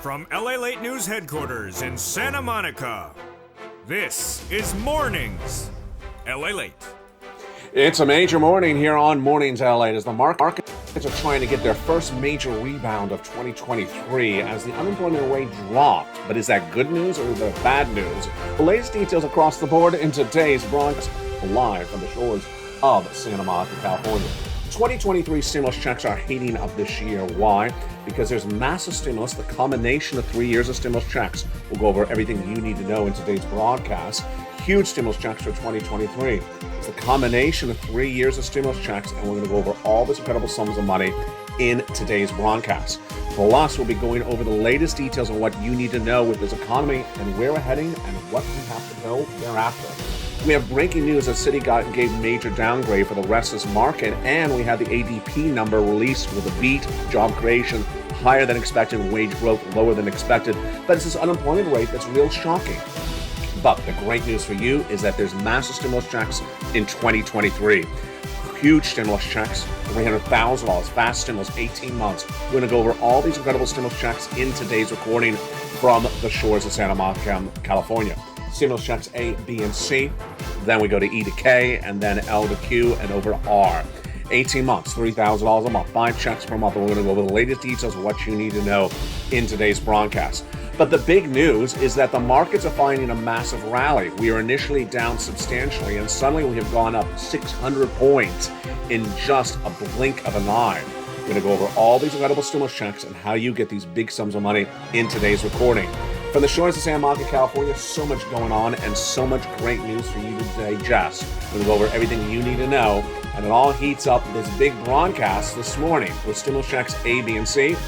From LALATE News Headquarters in Santa Monica, this is Mornings LALATE. It's a major morning here on Mornings LA as the markets are trying to get their first major rebound of 2023 as the unemployment rate dropped. But is that good news or is that bad news? The latest details across the board in today's broadcast live from the shores of Santa Monica, California. 2023 stimulus checks are heating up this year. Why? Because there's massive stimulus, the combination of 3 years of stimulus checks. We'll go over everything you need to know in today's broadcast. Huge stimulus checks for 2023. It's the combination of 3 years of stimulus checks, and we're going to go over all this incredible sums of money in today's broadcast. Plus, we'll be going over the latest details on what you need to know with this economy and where we're heading and what we have to know thereafter. We have breaking news that Citi gave major downgrade for the rest of this market, and we have the ADP number released with a beat, job creation higher than expected, wage growth lower than expected, but it's this unemployment rate that's real shocking. But the great news for you is that there's massive stimulus checks in 2023. Huge stimulus checks, $300,000, fast stimulus, 18 months. We're going to go over all these incredible stimulus checks in today's recording from the shores of Santa Monica, California. Stimulus checks A, B, and C. Then we go to E to K, and then L to Q, and over to R. 18 months, $3,000 a month, 5 checks per month. And we're going to go over the latest details of what you need to know in today's broadcast. But the big news is that the markets are finding a massive rally. We are initially down substantially, and suddenly we have gone up 600 points in just a blink of an eye. We're going to go over all these incredible stimulus checks and how you get these big sums of money in today's recording. From the shores of Santa Monica, California, so much going on and so much great news for you to digest. We're going to go over everything you need to know, and it all heats up this big broadcast this morning with stimulus checks A, B, and C,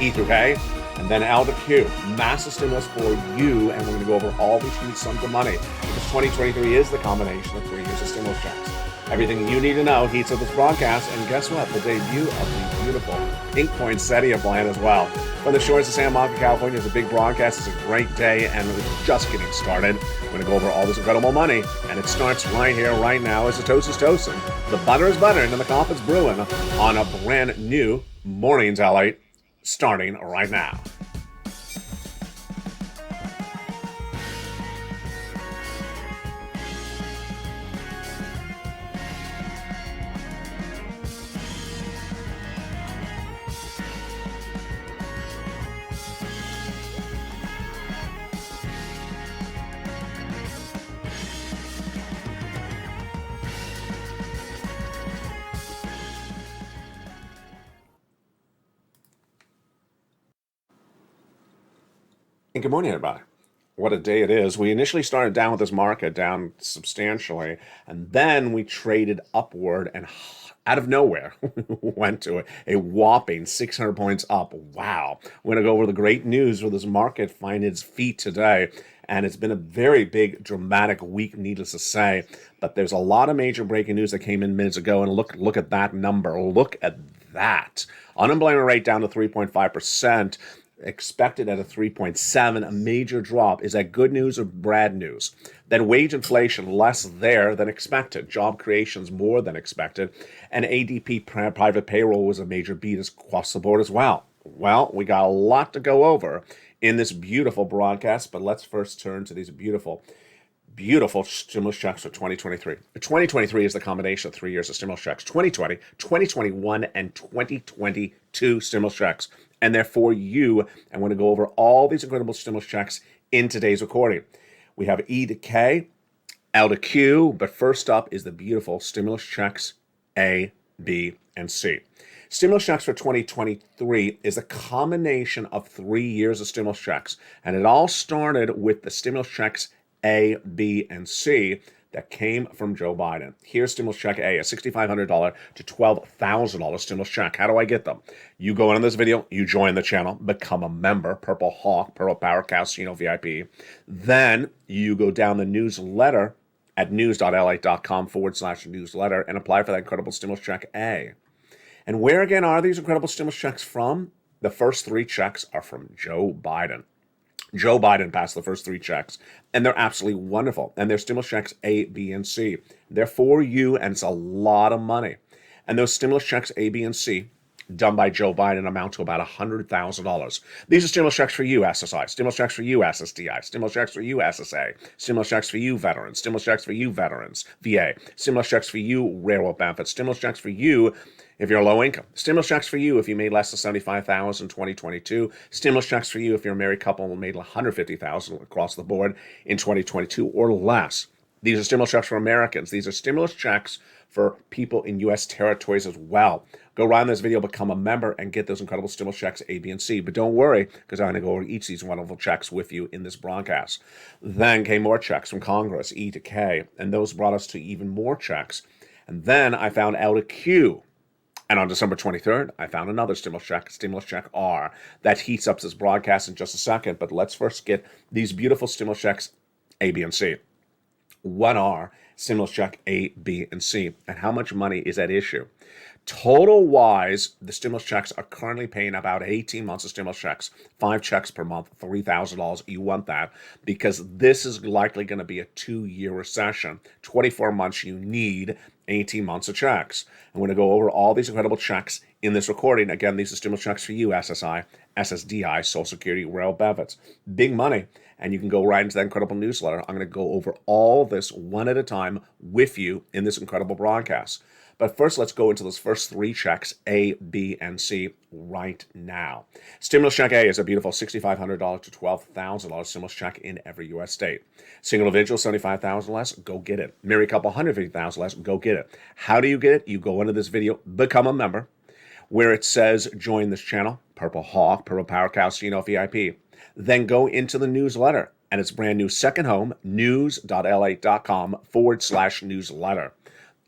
E through K, and then L to Q. Massive stimulus for you, and we're going to go over all these huge sums of money because 2023 is the combination of 3 years of stimulus checks. Everything you need to know heats up this broadcast, and guess what? The debut of the beautiful pink poinsettia plant as well. From the shores of Santa Monica, California, it's a big broadcast. It's a great day, and we're just getting started. We're going to go over all this incredible money, and it starts right here, right now, as the toast is toasting, the butter is buttering, and the coffee's brewing on a brand new Mornings LA, starting right now. And good morning, everybody. What a day it is. We initially started down with this market, down substantially, and then we traded upward and out of nowhere went to a whopping 600 points up. Wow. We're going to go over the great news for this market finding its feet today. And it's been a very big, dramatic week, needless to say. But there's a lot of major breaking news that came in minutes ago. And look at that number. Look at that. Unemployment rate down to 3.5%. Expected at a 3.7, a major drop. Is that good news or bad news? Then wage inflation less there than expected. Job creations more than expected. And ADP private payroll was a major beat across the board as well. Well, we got a lot to go over in this beautiful broadcast, but let's first turn to these beautiful stimulus checks for 2023. 2023 is the combination of 3 years of stimulus checks. 2020, 2021, and 2022 stimulus checks. And they're for you. And we're going to go over all these incredible stimulus checks in today's recording. We have E to K, L to Q, but first up is the beautiful stimulus checks A, B, and C. Stimulus checks for 2023 is a combination of 3 years of stimulus checks. And it all started with the stimulus checks A, B, and C that came from Joe Biden. Here's stimulus check A, a $6,500 to $12,000 stimulus check. How do I get them? You go on this video, you join the channel, become a member, Purple Hawk, Purple Power Casino VIP. Then you go down the newsletter at news.la.com/newsletter and apply for that incredible stimulus check A. And where again are these incredible stimulus checks from? The first 3 checks are from Joe Biden. Joe Biden passed the first 3 checks, and they're absolutely wonderful. And they're stimulus checks A, B, and C. They're for you, and it's a lot of money. And those stimulus checks A, B, and C done by Joe Biden amount to about $100,000. These are stimulus checks for you, SSI, stimulus checks for you, SSDI, stimulus checks for you, SSA, stimulus checks for you, veterans, stimulus checks for you, veterans, VA, stimulus checks for you, railroad benefits, stimulus checks for you if you're low income, stimulus checks for you if you made less than $75,000 in 2022, stimulus checks for you if you're a married couple and made $150,000 across the board in 2022 or less. These are stimulus checks for Americans. These are stimulus checks for people in U.S. territories as well. Go right in this video, become a member, and get those incredible stimulus checks A, B, and C. But don't worry, because I'm going to go over each of these wonderful checks with you in this broadcast. Then came more checks from Congress, E to K, and those brought us to even more checks. And then I found out a Q. And on December 23rd, I found another stimulus check R. That heats up this broadcast in just a second. But let's first get these beautiful stimulus checks A, B, and C. What are stimulus check A, B, and C? And how much money is at issue? Total wise, the stimulus checks are currently paying about 18 months of stimulus checks, 5 checks per month, $3,000. You want that because this is likely going to be a 2-year recession. 24 months, you need 18 months of checks. I'm going to go over all these incredible checks in this recording. Again, these are stimulus checks for you, SSI, SSDI, Social Security, rail benefits. Big money. And you can go right into that incredible newsletter. I'm going to go over all this one at a time with you in this incredible broadcast. But first, let's go into those first 3 checks, A, B, and C, right now. Stimulus check A is a beautiful $6,500 to $12,000 stimulus check in every U.S. state. Single individual, $75,000 less, go get it. Married couple, $150,000 less, go get it. How do you get it? You go into this video, become a member, where it says join this channel, Purple Hawk, Purple Power Cow, VIP. Then go into the newsletter, and it's brand new second home, news.la.com/newsletter.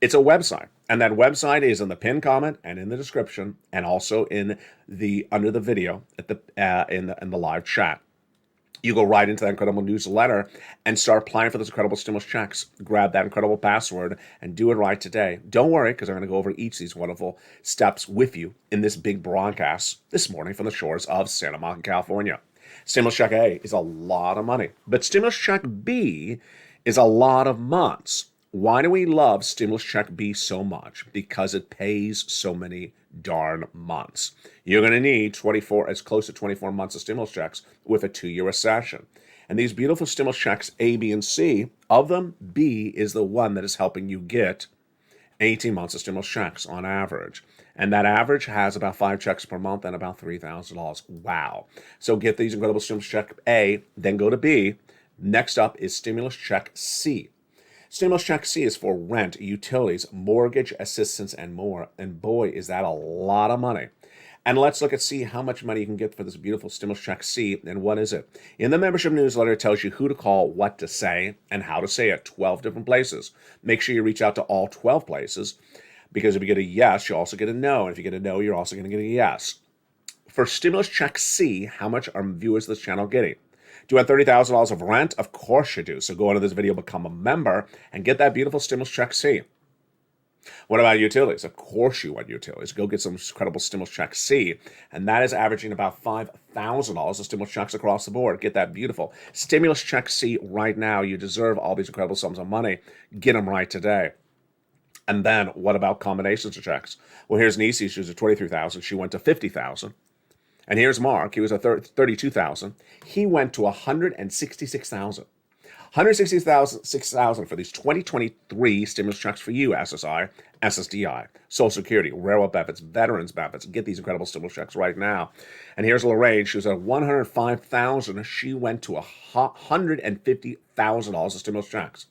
It's a website, and that website is in the pinned comment and in the description, and also in the under the video at the in the live chat. You go right into that incredible newsletter and start applying for those incredible stimulus checks. Grab that incredible password and do it right today. Don't worry, because I'm going to go over each of these wonderful steps with you in this big broadcast this morning from the shores of Santa Monica, California. Stimulus check A is a lot of money, but stimulus check B is a lot of months. Why do we love stimulus check B so much? Because it pays so many darn months. You're going to need as close to 24 months of stimulus checks with a 2-year recession. And these beautiful stimulus checks A, B, and C, of them, B is the one that is helping you get 18 months of stimulus checks on average. And that average has about 5 checks per month and about $3,000. Wow. So get these incredible stimulus check A, then go to B. Next up is stimulus check C. Stimulus check C is for rent, utilities, mortgage assistance, and more. And boy, is that a lot of money. And let's look at see how much money you can get for this beautiful stimulus check C, and what is it? In the membership newsletter, it tells you who to call, what to say, and how to say it. 12 different places. Make sure you reach out to all 12 places, because if you get a yes, you also get a no. And if you get a no, you're also going to get a yes. For stimulus check C, how much are viewers of this channel getting? Do you want $30,000 of rent? Of course you do. So go into this video, become a member, and get that beautiful stimulus check C. What about utilities? Of course you want utilities. Go get some incredible stimulus check C, and that is averaging about $5,000 of stimulus checks across the board. Get that beautiful stimulus check C right now. You deserve all these incredible sums of money. Get them right today. And then what about combinations of checks? Well, here's Nisi. She was at $23,000. She went to $50,000. And here's Mark. He was at $32,000. He went to $166,000. $166,000 for these 2023 stimulus checks for you, SSI, SSDI, Social Security, railroad benefits, veterans benefits. Get these incredible stimulus checks right now. And here's Lorraine. She was at $105,000. She went to $150,000 of stimulus checks.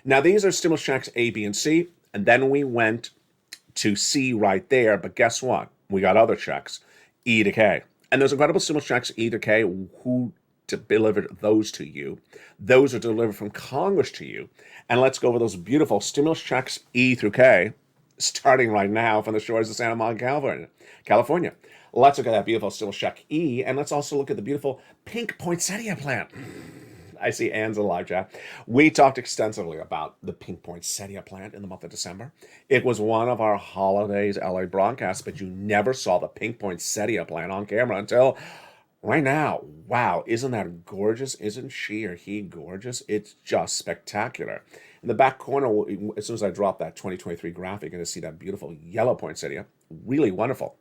Now, these are stimulus checks A, B, and C. And then we went to C right there. But guess what? We got other checks, E to K. And those incredible stimulus checks, E to K, who delivered those to you? Those are delivered from Congress to you. And let's go over those beautiful stimulus checks, E through K, starting right now from the shores of Santa Monica, California. Let's look at that beautiful stimulus check E, and let's also look at the beautiful pink poinsettia plant. I see Anne's in the live chat. We talked extensively about the pink poinsettia plant in the month of December. It was one of our holidays LA broadcasts, but you never saw the pink poinsettia plant on camera until right now. Wow, isn't that gorgeous? Isn't she or he gorgeous? It's just spectacular. In the back corner, as soon as I drop that 2023 graphic, you're going to see that beautiful yellow poinsettia. Really wonderful.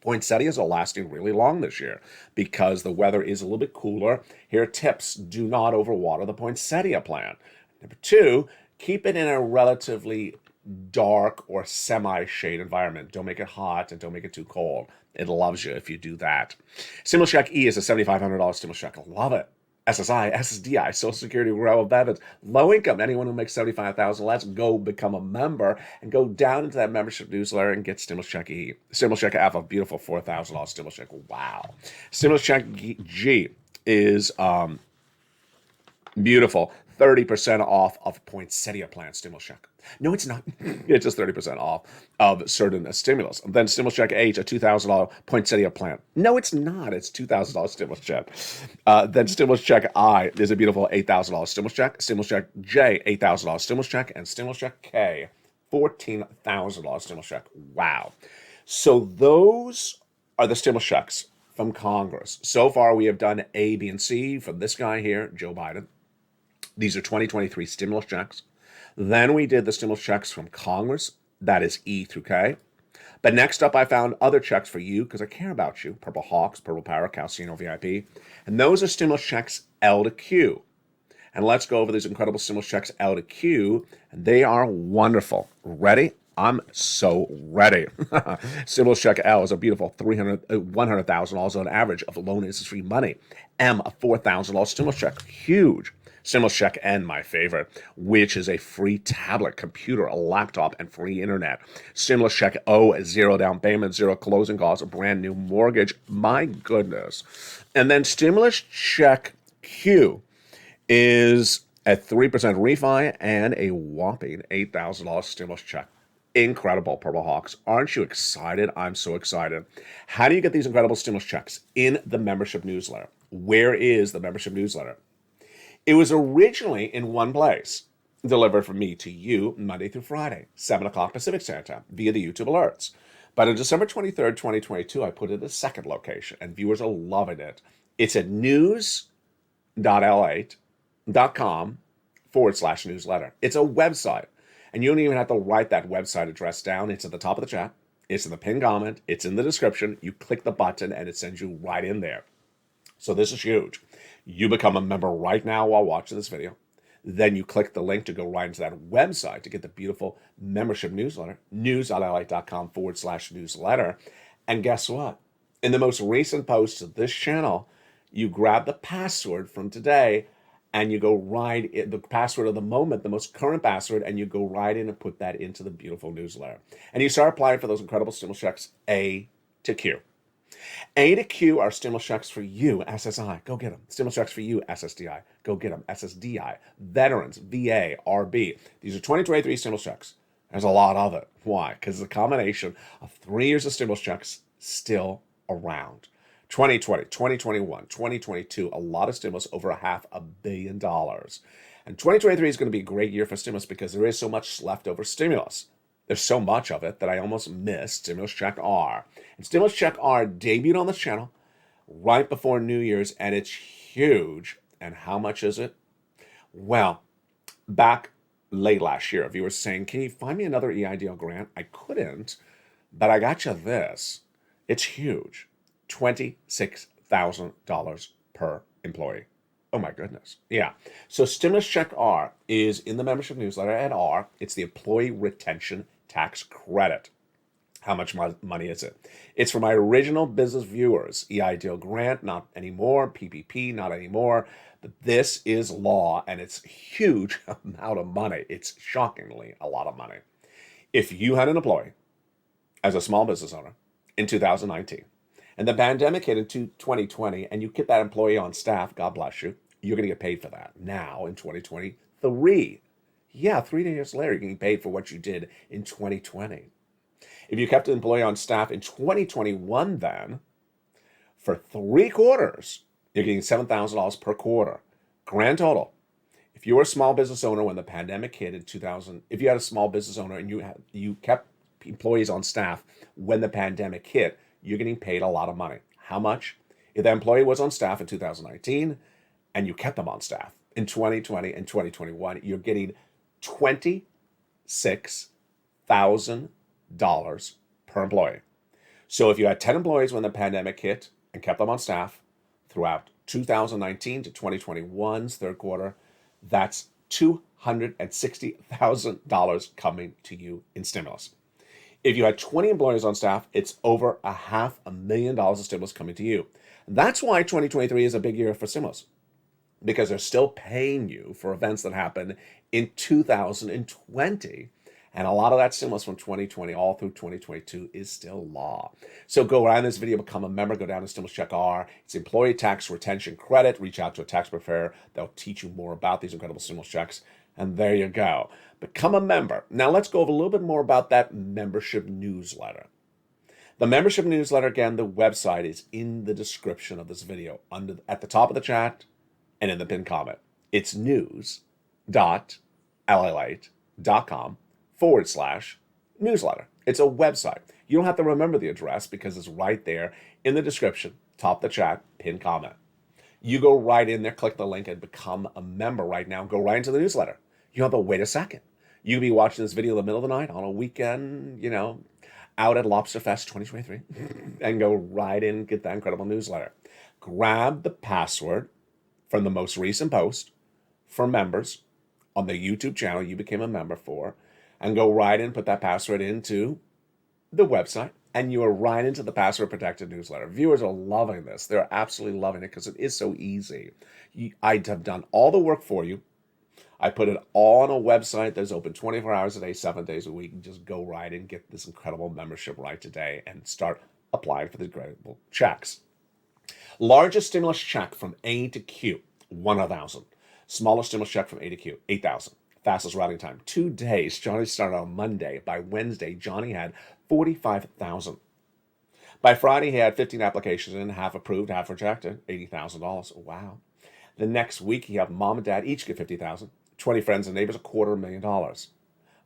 Poinsettias are lasting really long this year because the weather is a little bit cooler. Here are tips. Do not overwater the poinsettia plant. Number two, keep it in a relatively dark or semi-shade environment. Don't make it hot and don't make it too cold. It loves you if you do that. Stimulus check E is a $7,500 stimulus check. I love it. SSI, SSDI, Social Security, Rural Benefits, Low Income. Anyone who makes $75,000, let's go become a member and go down into that membership newsletter and get Stimulus Check E. Stimulus Check F, a beautiful $4,000 stimulus check. Wow. Stimulus Check G is beautiful. 30% off of poinsettia plant stimulus check. No, it's not. It's just 30% off of certain stimulus. Then stimulus check H, a $2,000 poinsettia plant. No, it's not. It's $2,000 stimulus check. Then stimulus check I is a beautiful $8,000 stimulus check. Stimulus check J, $8,000 stimulus check. And stimulus check K, $14,000 stimulus check. Wow. So those are the stimulus checks from Congress. So far, we have done A, B, and C from this guy here, Joe Biden. These are 2023 stimulus checks. Then we did the stimulus checks from Congress. That is E through K. But next up, I found other checks for you because I care about you. Purple Hawks, Purple Power, Calcino VIP. And those are stimulus checks L to Q. And let's go over these incredible stimulus checks L to Q. And they are wonderful. Ready? I'm so ready. Stimulus check L is a beautiful $100,000 on average of loan interest-free money. M, a $4,000 stimulus check. Huge. Stimulus check N, my favorite, which is a free tablet, computer, a laptop, and free internet. Stimulus check O, zero down payment, zero closing costs, a brand new mortgage. My goodness. And then stimulus check Q is a 3% refi and a whopping $8,000 stimulus check. Incredible, Purple Hawks. Aren't you excited? I'm so excited. How do you get these incredible stimulus checks? In the membership newsletter. Where is the membership newsletter? It was originally in one place, delivered from me to you Monday through Friday, 7 o'clock Pacific Standard Time, via the YouTube alerts. But on December 23rd, 2022, I put it at a second location, and viewers are loving it. It's at news.lalate.com/newsletter. It's a website, and you don't even have to write that website address down. It's at the top of the chat. It's in the pinned comment. It's in the description. You click the button, and it sends you right in there. So this is huge. You become a member right now while watching this video. Then you click the link to go right into that website to get the beautiful membership newsletter, news.lalate.com/newsletter. And guess what? In the most recent post of this channel, you grab the password from today and you go right in the password of the moment, the most current password, and you go right in and put that into the beautiful newsletter. And you start applying for those incredible stimulus checks A to Q. A to Q are stimulus checks for you, SSI. Go get them. Stimulus checks for you, SSDI. Go get them. SSDI. Veterans, VA, RB. These are 2023 stimulus checks. There's a lot of it. Why? Because it's a combination of 3 years of stimulus checks still around. 2020, 2021, 2022, a lot of stimulus, over $500 million. And 2023 is going to be a great year for stimulus because there is so much leftover stimulus. There's so much of it that I almost missed Stimulus Check R. And Stimulus Check R debuted on this channel right before New Year's, and it's huge. And how much is it? Well, back late last year, viewers saying, can you find me another EIDL grant? I couldn't, but I got you this. It's huge. $26,000 per employee. Oh my goodness. Yeah. So Stimulus Check R is in the membership newsletter at R. It's the employee retention tax credit. How much money is it? It's for my original business viewers. EIDL grant, not anymore. PPP, not anymore. But this is law, and it's a huge amount of money. It's shockingly a lot of money. If you had an employee as a small business owner in 2019, and the pandemic hit in 2020, and you kept that employee on staff, God bless you, you're going to get paid for that now in 2023. Yeah, 3 years later, you're getting paid for what you did in 2020. If you kept an employee on staff in 2021, then for 3 quarters, you're getting $7,000 per quarter. Grand total. If you were a small business owner when the pandemic hit in 2000, if you had a small business owner and you kept employees on staff when the pandemic hit, you're getting paid a lot of money. How much? If the employee was on staff in 2019 and you kept them on staff in 2020 and 2021, you're getting $26,000 per employee. So if you had 10 employees when the pandemic hit and kept them on staff throughout 2019 to 2021's third quarter, that's $260,000 coming to you in stimulus. If you had 20 employees on staff, it's over $500,000 of stimulus coming to you. That's why 2023 is a big year for stimulus, because they're still paying you for events that happened in 2020. And a lot of that stimulus from 2020 all through 2022 is still law. So go around this video, become a member, go down to Stimulus Check R. It's employee tax retention credit. Reach out to a tax preparer. They'll teach you more about these incredible stimulus checks. And there you go. Become a member. Now let's go over a little bit more about that membership newsletter. The membership newsletter, again, the website is in the description of this video, at the top of the chat and in the pinned comment. It's news.lalate.com/newsletter. It's a website. You don't have to remember the address because it's right there in the description, top of the chat, pinned comment. You go right in there, click the link, and become a member right now. Go right into the newsletter. You don't have to wait a second. You can be watching this video in the middle of the night on a weekend, out at Lobster Fest 2023, and go right in and get that incredible newsletter. Grab the password from the most recent post for members on the YouTube channel you became a member for, and go right in, put that password into the website, and you are right into the password protected newsletter. Viewers are loving this. They're absolutely loving it because it is so easy. I have done all the work for you. I put it all on a website that's open 24 hours a day, 7 days a week. And just go right and get this incredible membership right today and start applying for the incredible checks. Largest stimulus check from A to Q, 1,000. Smallest stimulus check from A to Q, 8,000. Fastest routing time, 2 days. Johnny started on Monday. By Wednesday, Johnny had 45,000. By Friday, he had 15 applications in, half approved, half rejected, $80,000. Wow. The next week, he had mom and dad each get 50,000. 20 friends and neighbors, $250,000.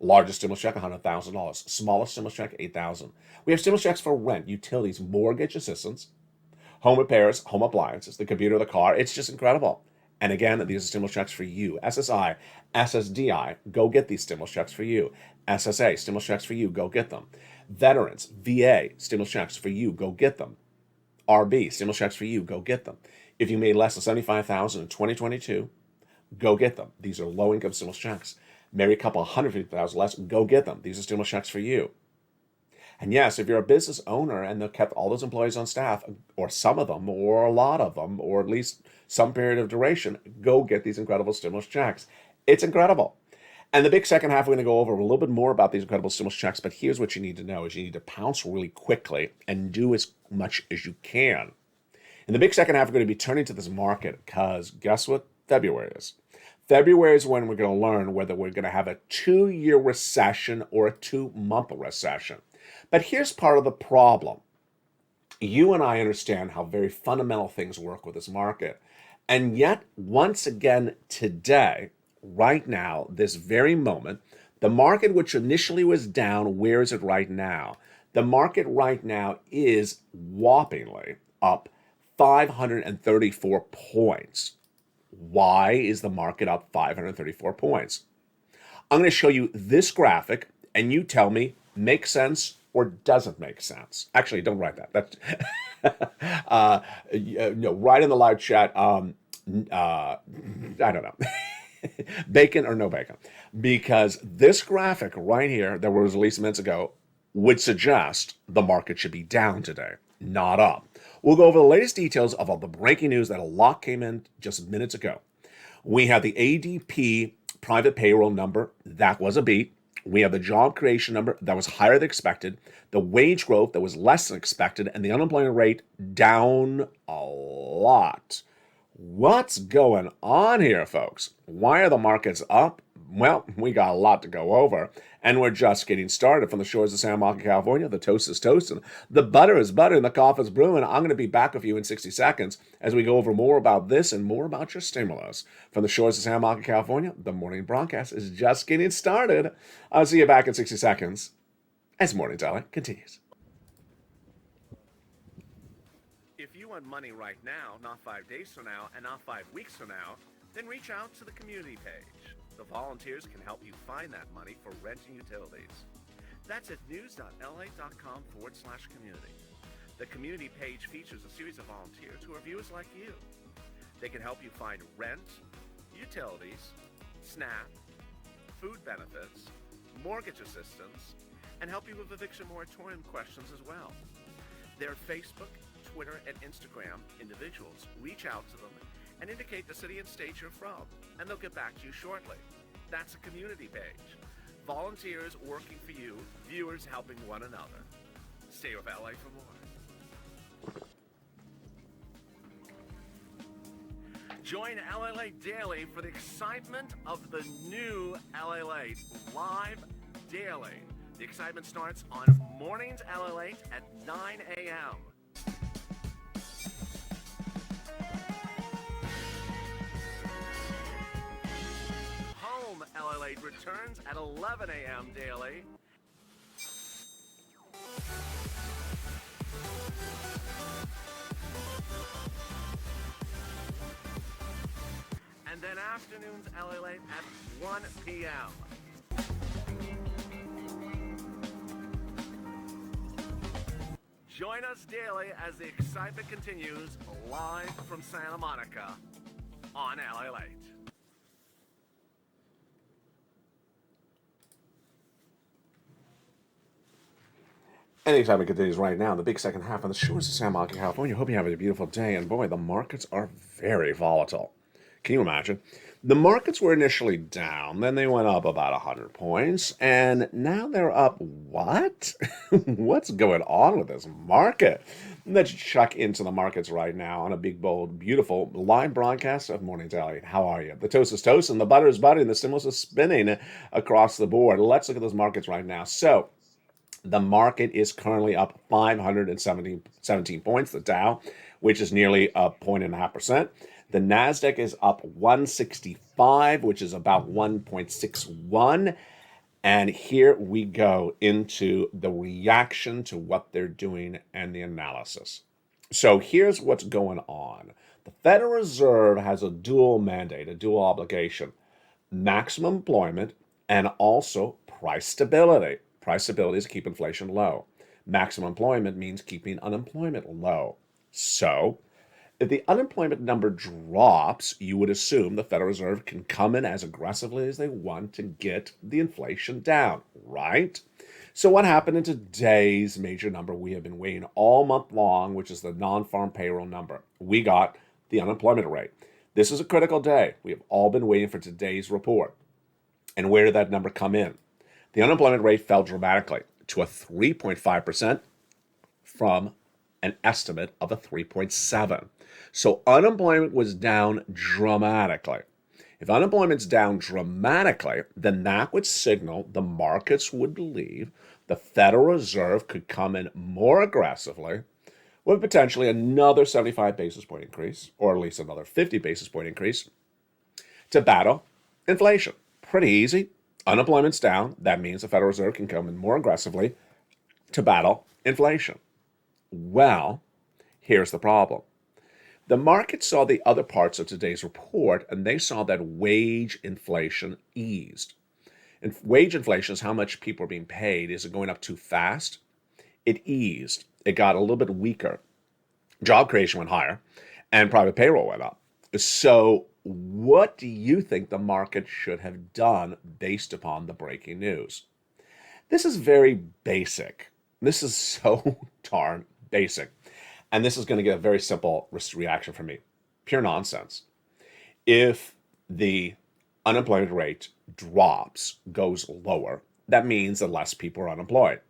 Largest stimulus check, $100,000. Smallest stimulus check, 8,000. We have stimulus checks for rent, utilities, mortgage assistance, home repairs, home appliances, the computer, the car. It's just incredible. And again, these are stimulus checks for you. SSI, SSDI, go get these stimulus checks for you. SSA, stimulus checks for you, go get them. Veterans, VA, stimulus checks for you, go get them. RB, stimulus checks for you, go get them. If you made less than $75,000 in 2022, go get them. These are low-income stimulus checks. Married couple, $150,000 less, go get them. These are stimulus checks for you. And yes, if you're a business owner and they've kept all those employees on staff, or some of them, or a lot of them, or at least some period of duration, go get these incredible stimulus checks. It's incredible. And the big second half, we're going to go over a little bit more about these incredible stimulus checks, but here's what you need to know is you need to pounce really quickly and do as much as you can. In the big second half, we're going to be turning to this market because guess what February is? February is when we're going to learn whether we're going to have a 2-year recession or a 2-month recession. But here's part of the problem. You and I understand how very fundamental things work with this market. And yet, once again, today, right now, this very moment, the market which initially was down, where is it right now? The market right now is whoppingly up 534 points. Why is the market up 534 points? I'm going to show you this graphic, and you tell me makes sense or doesn't make sense. Actually, don't write that. That's no, write in the live chat. I don't know, bacon or no bacon, because this graphic right here that was released minutes ago would suggest the market should be down today, not up. We'll go over the latest details of all the breaking news that a lot came in just minutes ago. We have the ADP private payroll number. That was a beat. We have the job creation number that was higher than expected, the wage growth that was less than expected, and the unemployment rate down a lot. What's going on here, folks? Why are the markets up? Well, we got a lot to go over, and we're just getting started. From the shores of Santa Monica, California, the toast is toasting, the butter is butter, and the coffee is brewing. I'm going to be back with you in 60 seconds as we go over more about this and more about your stimulus. From the shores of Santa Monica, California, the morning broadcast is just getting started. I'll see you back in 60 seconds as Morning Talent continues. If you want money right now, not 5 days from now, and not 5 weeks from now, then reach out to the community page. The volunteers can help you find that money for rent and utilities. That's at news.la.com/community. The community page features a series of volunteers who are viewers like you. They can help you find rent, utilities, SNAP, food benefits, mortgage assistance, and help you with eviction moratorium questions as well. Their Facebook, Twitter, and Instagram individuals reach out to them and indicate the city and state you're from, and they'll get back to you shortly. That's a community page. Volunteers working for you, viewers helping one another. Stay with LA for more. Join LALATE Daily for the excitement of the new LALATE live daily. The excitement starts on Mornings LALATE at 9 a.m. Home LALATE returns at 11 a.m. daily. And then afternoons LALATE at 1 p.m. Join us daily as the excitement continues live from Santa Monica on LALATE. And the excitement continues right now in the big second half on the shores of Santa Monica, California. Hope you're having a beautiful day. And boy, the markets are very volatile. Can you imagine? The markets were initially down, then they went up about 100 points, and now they're up what? What's going on with this market? Let's check into the markets right now on a big, bold, beautiful live broadcast of Mornings LALATE. How are you? The toast is toast, and the butter is butter, and the stimulus is spinning across the board. Let's look at those markets right now. So, the market is currently up 517 points, the Dow, which is nearly a 1.5%. The NASDAQ is up 165, which is about 1.61. And here we go into the reaction to what they're doing and the analysis. So here's what's going on. The Federal Reserve has a dual mandate, a dual obligation: maximum employment and also price stability. Price stability is to keep inflation low. Maximum employment means keeping unemployment low. So, if the unemployment number drops, you would assume the Federal Reserve can come in as aggressively as they want to get the inflation down, right? So what happened in today's major number we have been waiting all month long, which is the non-farm payroll number? We got the unemployment rate. This is a critical day. We have all been waiting for today's report. And where did that number come in? The unemployment rate fell dramatically to a 3.5% from an estimate of a 3.7. So unemployment was down dramatically. If unemployment's down dramatically, then that would signal the markets would believe the Federal Reserve could come in more aggressively with potentially another 75 basis point increase, or at least another 50 basis point increase, to battle inflation. Pretty easy. Unemployment's down. That means the Federal Reserve can come in more aggressively to battle inflation. Well, here's the problem. The market saw the other parts of today's report, and they saw that wage inflation eased. And wage inflation is how much people are being paid. Is it going up too fast? It eased. It got a little bit weaker. Job creation went higher, and private payroll went up. So what do you think the market should have done based upon the breaking news? This is very basic. This is so darn basic. And this is going to get a very simple reaction from me. Pure nonsense. If the unemployment rate drops, goes lower, that means that less people are unemployed.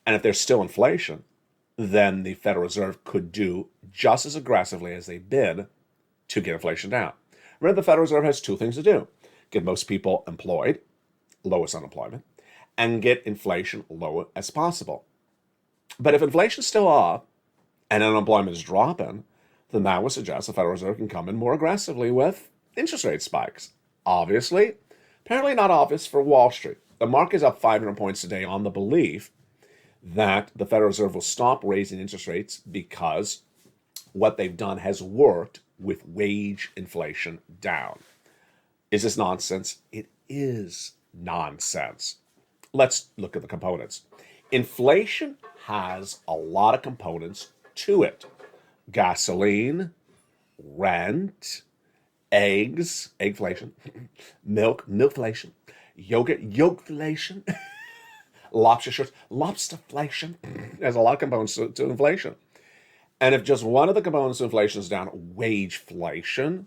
And if there's still inflation, then the Federal Reserve could do just as aggressively as they've been to get inflation down. Remember, the Federal Reserve has two things to do: get most people employed, lowest unemployment, and get inflation low as possible. But if inflation's still up and unemployment is dropping, then that would suggest the Federal Reserve can come in more aggressively with interest rate spikes. Obviously, apparently not obvious for Wall Street. The market is up 500 points today on the belief that the Federal Reserve will stop raising interest rates because what they've done has worked with wage inflation down. Is this nonsense? It is nonsense. Let's look at the components. Inflation has a lot of components to it. Gasoline, rent, eggs, eggflation, milk, milkflation, yogurt, yogurtflation, lobster shorts, lobsterflation. There's a lot of components to inflation. And if just one of the components of inflation is down, wageflation,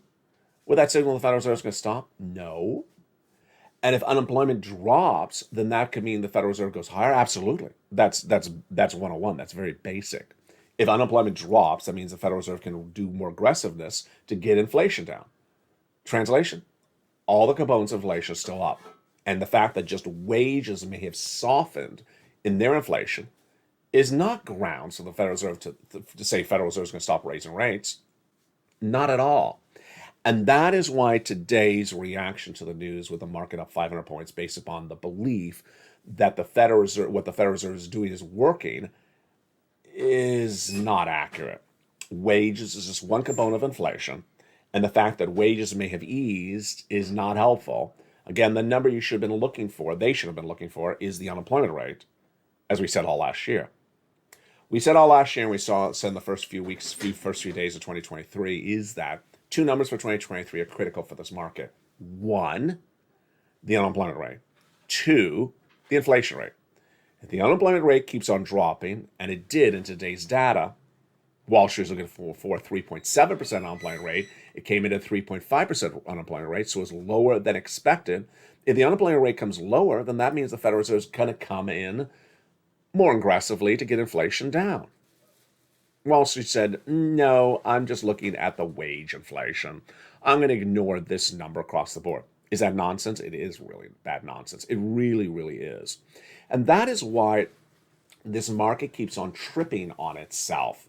would that signal the Federal Reserve is going to stop? No. And if unemployment drops, then that could mean the Federal Reserve goes higher? Absolutely. That's 101. That's very basic. If unemployment drops, that means the Federal Reserve can do more aggressiveness to get inflation down. Translation, all the components of inflation are still up. And the fact that just wages may have softened in their inflation is not grounds for the Federal Reserve to say Federal Reserve is going to stop raising rates. Not at all. And that is why today's reaction to the news with the market up 500 points based upon the belief that the Federal Reserve, what the Federal Reserve is doing is working, is not accurate. Wages is just one component of inflation, and the fact that wages may have eased is not helpful. Again, the number you should have been looking for, they should have been looking for, is the unemployment rate, as we said all last year. We said all last year, and we said in the first few days of 2023, is that two numbers for 2023 are critical for this market. One, the unemployment rate. Two, the inflation rate. If the unemployment rate keeps on dropping, and it did in today's data, Wall Street was looking for a 3.7% unemployment rate. It came in at 3.5% unemployment rate, so it was lower than expected. If the unemployment rate comes lower, then that means the Federal Reserve is going to come in more aggressively to get inflation down. Wall Street said, no, I'm just looking at the wage inflation. I'm going to ignore this number across the board. Is that nonsense? It is really bad nonsense. It really, really is. And that is why this market keeps on tripping on itself.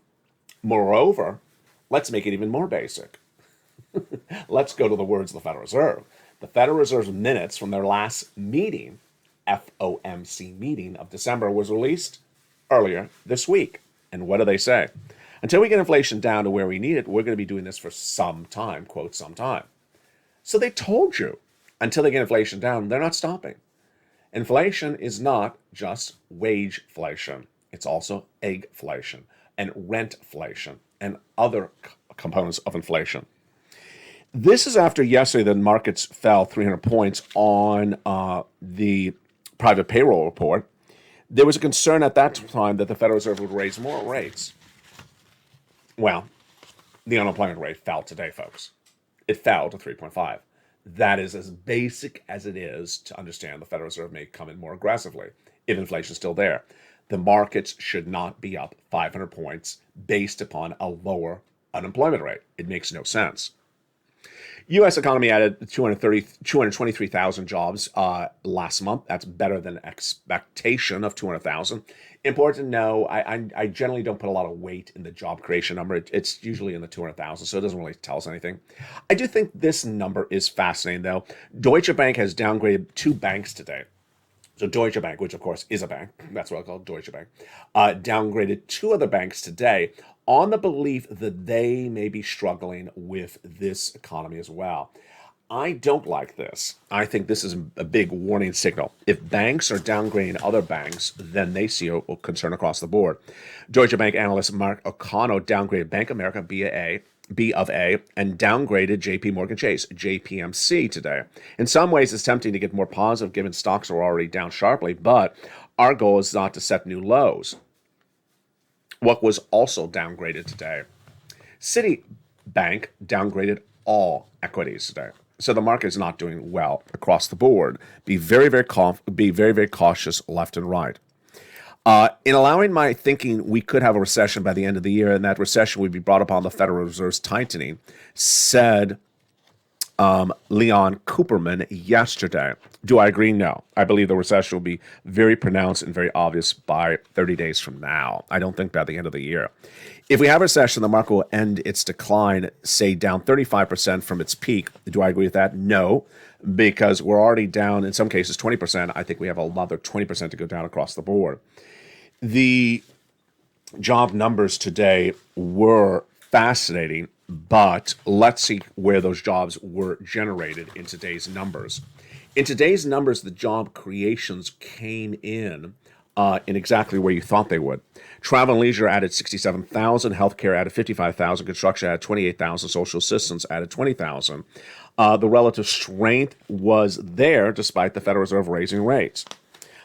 Moreover, let's make it even more basic. Let's go to the words of the Federal Reserve. The Federal Reserve's minutes from their last meeting, FOMC meeting of December, was released earlier this week. And what do they say? Until we get inflation down to where we need it, we're going to be doing this for some time, quote, some time. So they told you, until they get inflation down, they're not stopping. Inflation is not just wageflation. It's also eggflation and rentflation and other components of inflation. This is after yesterday the markets fell 300 points on the private payroll report. There was a concern at that time that the Federal Reserve would raise more rates. Well, the unemployment rate fell today, folks. It fell to 3.5. That is as basic as it is to understand the Federal Reserve may come in more aggressively if inflation is still there. The markets should not be up 500 points based upon a lower unemployment rate. It makes no sense. U.S. economy added 223,000 jobs last month. That's better than expectation of 200,000. Important to know, I generally don't put a lot of weight in the job creation number. It's usually in the 200,000, so it doesn't really tell us anything. I do think this number is fascinating, though. Deutsche Bank has downgraded two banks today. So Deutsche Bank, which of course is a bank, that's what I call Deutsche Bank, downgraded two other banks today on the belief that they may be struggling with this economy as well. I don't like this. I think this is a big warning signal. If banks are downgrading other banks, then they see a concern across the board. Deutsche Bank analyst Mark O'Connell downgraded Bank of America, B of A, and downgraded JP Morgan Chase, JPMC, today. In some ways, it's tempting to get more positive given stocks are already down sharply, but our goal is not to set new lows. What was also downgraded today? Citibank downgraded all equities today. So the market is not doing well across the board. Be very, very cautious left and right. In allowing my thinking we could have a recession by the end of the year, and that recession would be brought upon the Federal Reserve's tightening, said Leon Cooperman yesterday. Do I agree? No. I believe the recession will be very pronounced and very obvious by 30 days from now. I don't think by the end of the year. If we have a recession, the market will end its decline, say, down 35% from its peak. Do I agree with that? No, because we're already down, in some cases, 20%. I think we have another 20% to go down across the board. The job numbers today were fascinating, but let's see where those jobs were generated in today's numbers. In today's numbers, the job creations came in in exactly where you thought they would. Travel and leisure added 67,000, healthcare added 55,000, construction added 28,000, social assistance added 20,000. The relative strength was there despite the Federal Reserve raising rates.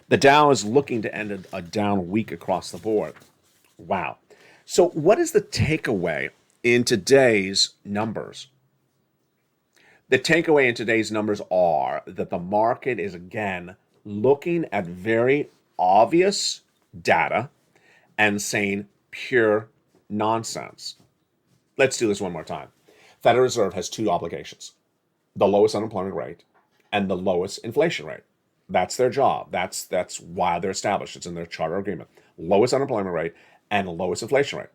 The Dow is looking to end a down week across the board. Wow. So, what is the takeaway in today's numbers? The takeaway in today's numbers are that the market is again looking at very obvious data and saying pure nonsense. Let's do this one more time. Federal Reserve has two obligations: the lowest unemployment rate and the lowest inflation rate. That's their job. That's why they're established. It's in their charter agreement. Lowest unemployment rate and lowest inflation rate.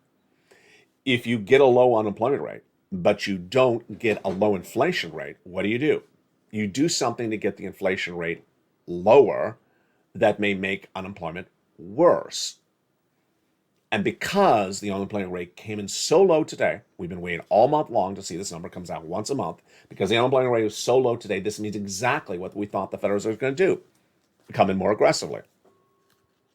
If you get a low unemployment rate, but you don't get a low inflation rate, what do? You do something to get the inflation rate lower that may make unemployment worse. And because the unemployment rate came in so low today, we've been waiting all month long to see this number comes out once a month. Because the unemployment rate was so low today, this means exactly what we thought the Federal Reserve was going to do: come in more aggressively.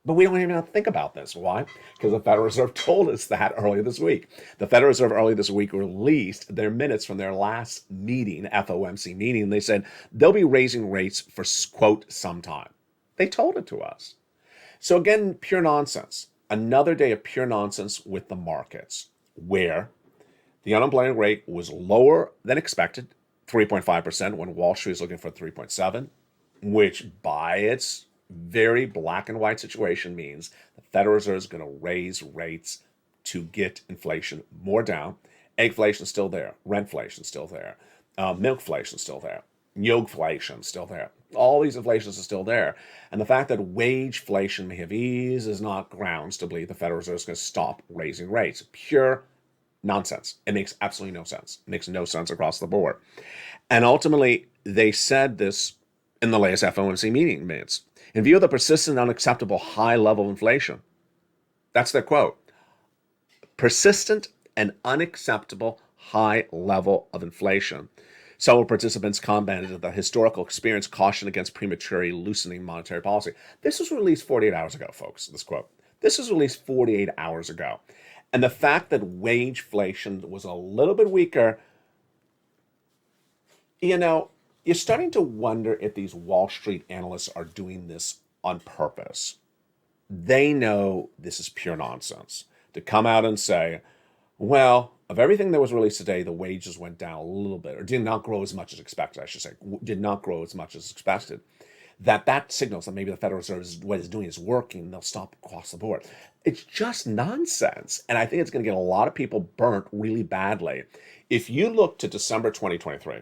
But we don't even have to think about this. Why? Because the Federal Reserve told us that earlier this week. The Federal Reserve earlier this week released their minutes from their last meeting, FOMC meeting. They said they'll be raising rates for, quote, some time. They told it to us. So again, pure nonsense. Another day of pure nonsense with the markets, where the unemployment rate was lower than expected, 3.5%, when Wall Street is looking for 3.7, which by its very black and white situation means the Federal Reserve is going to raise rates to get inflation more down. Eggflation is still there. Rentflation is still there. Milkflation is still there. Yogflation is still there. All these inflations are still there. And the fact that wageflation may have eased is not grounds to believe the Federal Reserve is going to stop raising rates. Pure nonsense. It makes absolutely no sense. It makes no sense across the board. And ultimately, they said this in the latest FOMC meeting minutes. In view of the persistent unacceptable high level of inflation, that's their quote: persistent and unacceptable high level of inflation. Several participants commented that the historical experience cautioned against prematurely loosening monetary policy. This was released 48 hours ago, folks, this quote. This was released 48 hours ago. And the fact that wageflation was a little bit weaker, you're starting to wonder if these Wall Street analysts are doing this on purpose. They know this is pure nonsense. To come out and say, well, of everything that was released today, the wages went down a little bit, or did not grow as much as expected, I should say, did not grow as much as expected. That signals that maybe the Federal Reserve what it's doing is working, and they'll stop across the board. It's just nonsense. And I think it's going to get a lot of people burnt really badly. If you look to December 2023,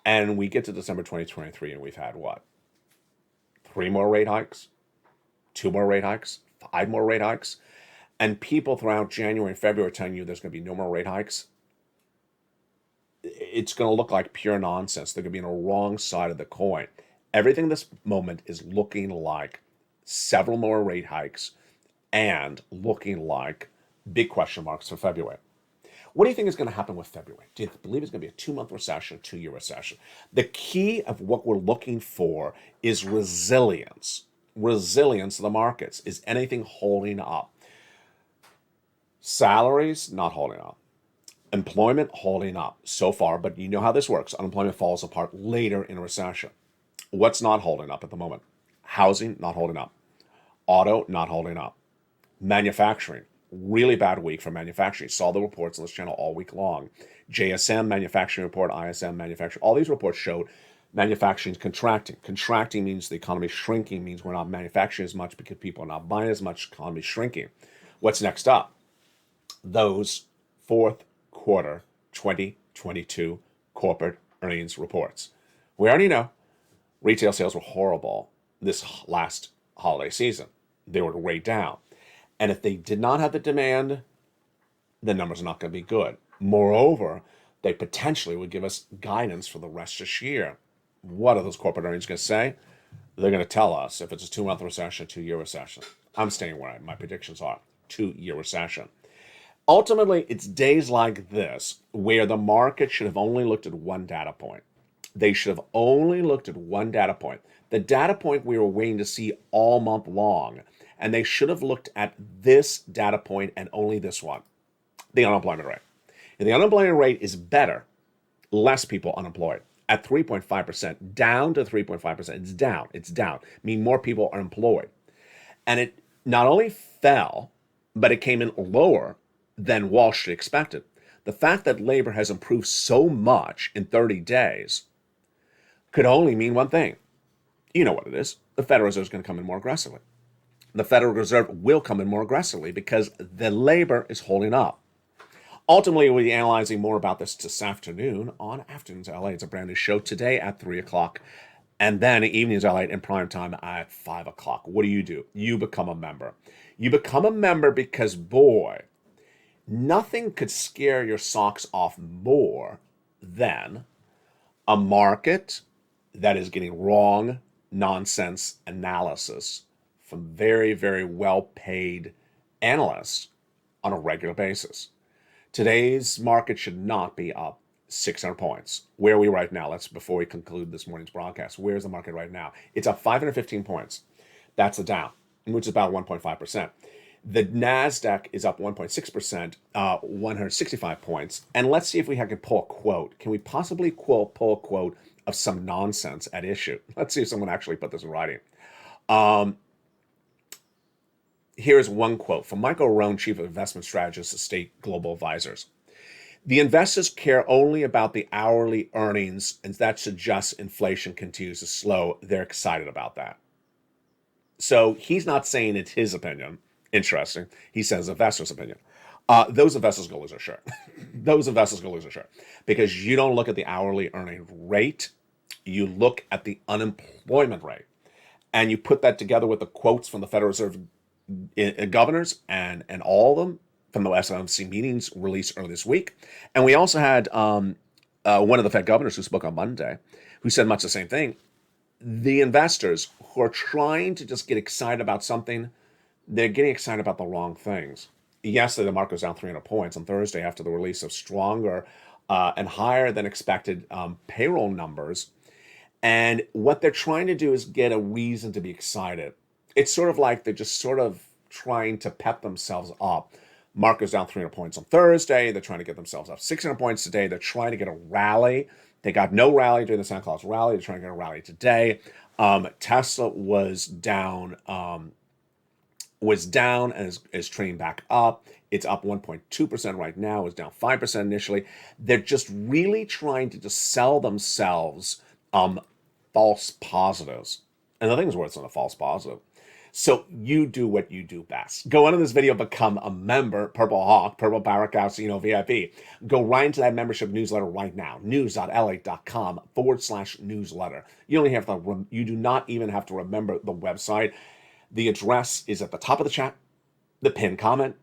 and we get to December 2023, and we've had what? 3 more rate hikes? 2 more rate hikes? 5 more rate hikes? And people throughout January and February are telling you there's going to be no more rate hikes. It's going to look like pure nonsense. They're going to be on the wrong side of the coin. Everything this moment is looking like several more rate hikes and looking like big question marks for February. What do you think is going to happen with February? Do you believe it's going to be a 2-month recession, 2-year recession? The key of what we're looking for is resilience. Resilience of the markets. Is anything holding up? Salaries not holding up. Employment holding up so far, but you know how this works. Unemployment falls apart later in a recession. What's not holding up at the moment? Housing not holding up. Auto not holding up. Manufacturing, really bad week for manufacturing. Saw the reports on this channel all week long. JSM manufacturing report, ISM manufacturing, all these reports showed manufacturing is contracting. Contracting means the economy is shrinking, means we're not manufacturing as much because people are not buying as much, economy is shrinking. What's next up? Those fourth quarter 2022 corporate earnings reports. We already know retail sales were horrible this last holiday season. They were way down. And if they did not have the demand, the numbers are not going to be good. Moreover, they potentially would give us guidance for the rest of this year. What are those corporate earnings going to say? They're going to tell us if it's a 2-month recession, 2-year recession. I'm staying where my predictions are. 2-year recession. Ultimately, it's days like this where the market should have only looked at one data point. They should have only looked at one data point, the data point we were waiting to see all month long. And they should have looked at this data point and only this one, the unemployment rate. And the unemployment rate is better, less people unemployed at 3.5%, down to 3.5%. It's down, meaning more people are employed. And it not only fell, but it came in lower than Wall Street expected. The fact that labor has improved so much in 30 days could only mean one thing. You know what it is. The Federal Reserve is going to come in more aggressively. The Federal Reserve will come in more aggressively because the labor is holding up. Ultimately, we'll be analyzing more about this afternoon on Afternoons LA. It's a brand new show today at 3 o'clock. And then Evenings LA in prime time at 5 o'clock. What do? You become a member. You become a member because, boy, nothing could scare your socks off more than a market that is getting wrong nonsense analysis from very, very well-paid analysts on a regular basis. Today's market should not be up 600 points. Where are we right now? Before we conclude this morning's broadcast, where's the market right now? It's up 515 points. That's the Dow, which is about 1.5%. The NASDAQ is up 1.6%, 165 points. And let's see if we can pull a quote. Can we possibly pull a quote of some nonsense at issue? Let's see if someone actually put this in writing. Here's one quote from Michael Rohn, Chief of Investment Strategist at State Global Advisors. The investors care only about the hourly earnings, and that suggests inflation continues to slow. They're excited about that. So he's not saying it's his opinion. Interesting. He says investors' opinion. Those investors go lose their shirt. Those investors go lose their shirt because you don't look at the hourly earning rate. You look at the unemployment rate, and you put that together with the quotes from the Federal Reserve governors and all of them from the FOMC meetings released earlier this week. And we also had one of the Fed governors who spoke on Monday who said much the same thing. The investors who are trying to just get excited about something, they're getting excited about the wrong things. Yesterday, the market was down 300 points on Thursday after the release of stronger and higher than expected payroll numbers. And what they're trying to do is get a reason to be excited. It's sort of like they're just sort of trying to pep themselves up. Market's down 300 points on Thursday. They're trying to get themselves up 600 points today. They're trying to get a rally. They got no rally during the Santa Claus rally. They're trying to get a rally today. Tesla was down and is trading back up. It's up 1.2% right now. It's down 5% initially. They're just really trying to just sell themselves false positives. And the thing is worse than a false positive. So you do what you do best. Go under this video, become a member, Purple Hawk, Purple Power Casino VIP. Go right into that membership newsletter right now, news.la.com/newsletter. You do not even have to remember the website. The address is at the top of the chat, the pinned comment,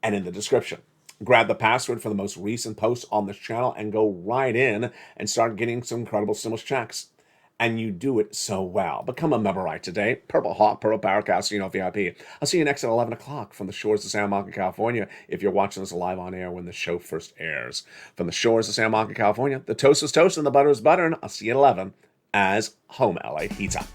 and in the description. Grab the password for the most recent post on this channel and go right in and start getting some incredible stimulus checks. And you do it so well. Become a member right today. Purple Hawk, Purple Power Casino VIP. I'll see you next at 11 o'clock from the shores of Santa Monica, California, if you're watching this live on air when the show first airs. From the shores of Santa Monica, California, the toast is toast and the butter is butter. And I'll see you at 11 as Home LA Heats Up.